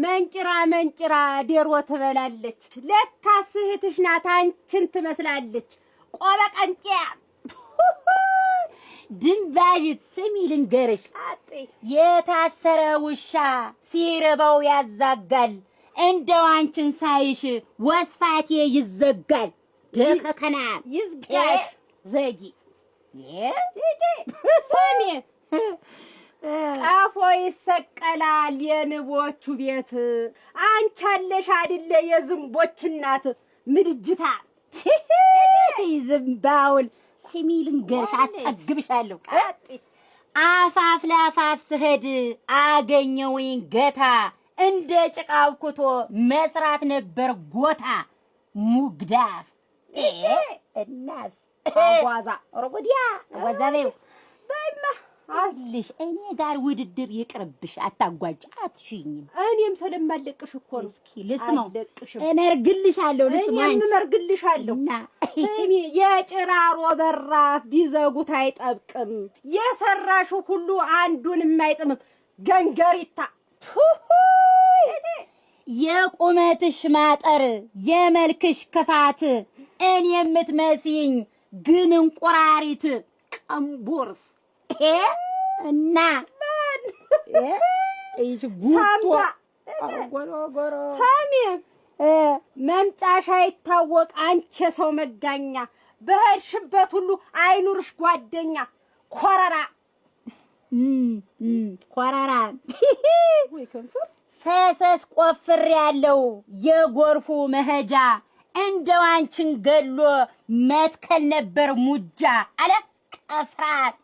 መንጭራ መንጭራ ዴሮ ትበላለች። ለካስ እህትሽ ናት አንቺን ትመስላለች። ቆበቀንጤ ድንባዥት ስሚ ልንገርሽ፣ የታሰረ ውሻ ሲርበው ያዛጋል። እንደው አንቺን ሳይሽ ወስፋቴ ይዘጋል። ደከከና ይዝጋሽ ዘጊ ስሚ ቀፎ ይሰቀላል የንቦቹ ቤት። አንቺ አለሽ አይደለ የዝንቦች እናት ምድጅታ ዝምባውል ስሚ ልንገርሽ፣ አስጠግብሻለሁ። አፋፍ ለአፋፍ ስሄድ አገኘውኝ ገታ። እንደ ጭቃው ኩቶ መስራት ነበር ጎታ። ሙግዳፍ እናስ አጓዛ ኦሮጎዲያ ወዛቤው በማ አልሽ እኔ ጋር ውድድር ይቅርብሽ። አታጓጭ አትሽኝም። እኔም ስለማለቅሽ እኮ ነው። እስኪ ልስማው፣ እነርግልሻለሁ። ልስማኝ፣ እነርግልሻለሁ። ስሚ የጭራሮ በራፍ ቢዘጉት አይጠብቅም። የሰራሹ ሁሉ አንዱንም አይጥምም። ገንገሪታ የቁመትሽ ማጠር የመልክሽ ክፋት እኔ የምትመስይኝ ግን እንቁራሪት ቀምቦርስ እና ማን እይች ጉቶ ጎሮ ሳሚ መምጫሽ አይታወቅ አንቺ ሰው መጋኛ። በሄድሽበት ሁሉ አይኑርሽ ጓደኛ። ኮረራ ኮረራ ወይ ከንፈር ፈሰስ ቆፍር ያለው የጎርፉ መሄጃ። እንደው አንቺን ገሎ መትከል ነበር ሙጃ አለ ቀፍራት